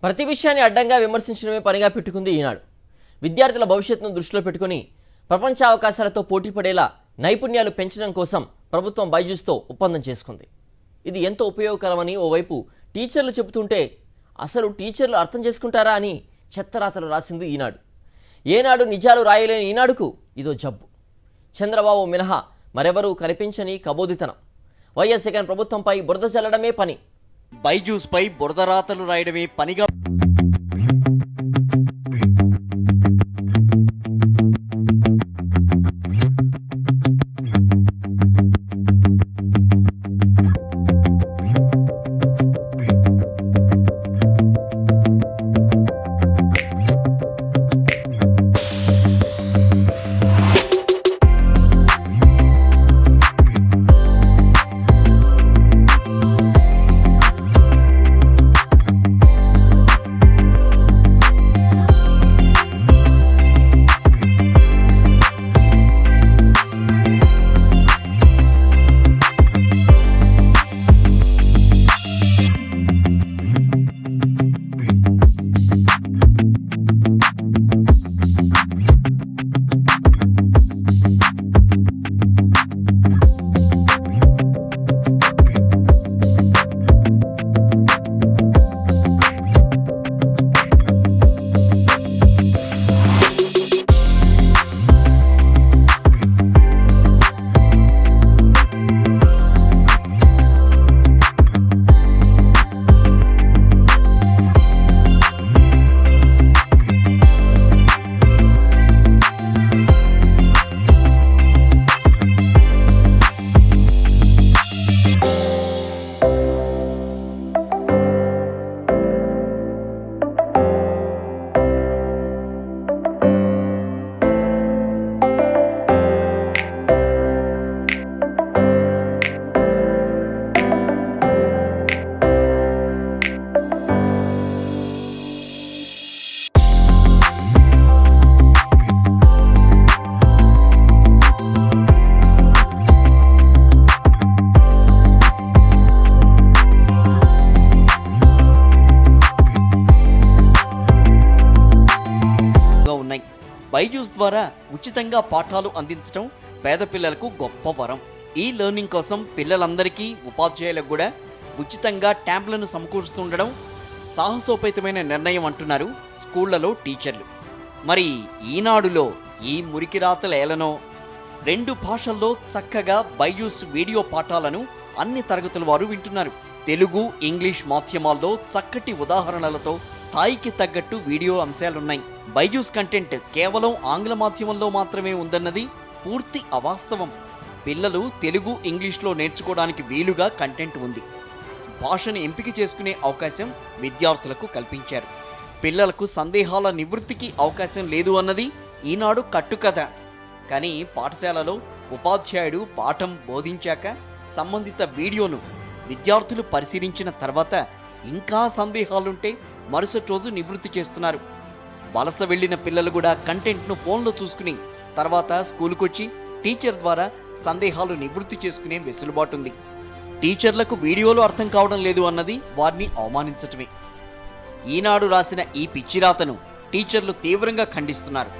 ప్రతి విషయాన్ని అడ్డంగా విమర్శించడమే పనిగా పెట్టుకుంది ఈనాడు. విద్యార్థుల భవిష్యత్తును దృష్టిలో పెట్టుకుని ప్రపంచ అవకాశాలతో పోటీ పడేలా నైపుణ్యాలు పెంచడం కోసం ప్రభుత్వం బైజూస్తో ఒప్పందం చేసుకుంది. ఇది ఎంతో ఉపయోగకరమని ఓవైపు టీచర్లు చెబుతుంటే అసలు టీచర్లు అర్థం చేసుకుంటారా అని చెత్తరాతలు రాసింది ఈనాడు. ఏనాడు నిజాలు రాయలేని ఈనాడుకు ఇదో జబ్బు. చంద్రబాబు మినహా మరెవరూ కనిపించని కబోదితనం. వైఎస్ జగన్ ప్రభుత్వంపై బురద చల్లడమే పని. బైజూస్ పై బురదరాతలు రాయడమే పనిగా ఉన్నాయి. బైజూస్ ద్వారా ఉచితంగా పాఠాలు అందించడం పేద పిల్లలకు గొప్ప వరం. ఈ లెర్నింగ్ కోసం పిల్లలందరికీ ఉపాధ్యాయులకు కూడా ఉచితంగా ట్యాబ్లను సమకూరుస్తుండడం సాహసోపేతమైన నిర్ణయం అంటున్నారు స్కూళ్లలో టీచర్లు. మరి ఈనాడులో ఈ మురికి రాతల ఏలనో 2 భాషల్లో చక్కగా బైజూస్ వీడియో పాఠాలను అన్ని తరగతుల వారు వింటున్నారు. తెలుగు, ఇంగ్లీష్ మాధ్యమాల్లో చక్కటి ఉదాహరణలతో స్థాయికి తగ్గట్టు వీడియో అంశాలున్నాయి. బైజూస్ కంటెంట్ కేవలం ఆంగ్ల మాధ్యమంలో మాత్రమే ఉందన్నది పూర్తి అవాస్తవం. పిల్లలు తెలుగు, ఇంగ్లీష్లో నేర్చుకోవడానికి వీలుగా కంటెంట్ ఉంది. భాషను ఎంపిక చేసుకునే అవకాశం విద్యార్థులకు కల్పించారు. పిల్లలకు సందేహాల నివృత్తికి అవకాశం లేదు అన్నది ఈనాడు కట్టుకథ. కానీ పాఠశాలలో ఉపాధ్యాయుడు పాఠం బోధించాక సంబంధిత వీడియోను విద్యార్థులు పరిశీలించిన తర్వాత ఇంకా సందేహాలుంటే మరుసటి రోజు నివృత్తి చేస్తున్నారు. వలస వెళ్లిన పిల్లలు కూడా కంటెంట్ను ఫోన్లో చూసుకుని తర్వాత స్కూలుకొచ్చి టీచర్ ద్వారా సందేహాలు నివృత్తి చేసుకునే వెసులుబాటుంది. టీచర్లకు వీడియోలు అర్థం కావడం లేదు అన్నది వారిని అవమానించటమే. ఈనాడు రాసిన ఈ పిచ్చిరాతను టీచర్లు తీవ్రంగా ఖండిస్తున్నారు.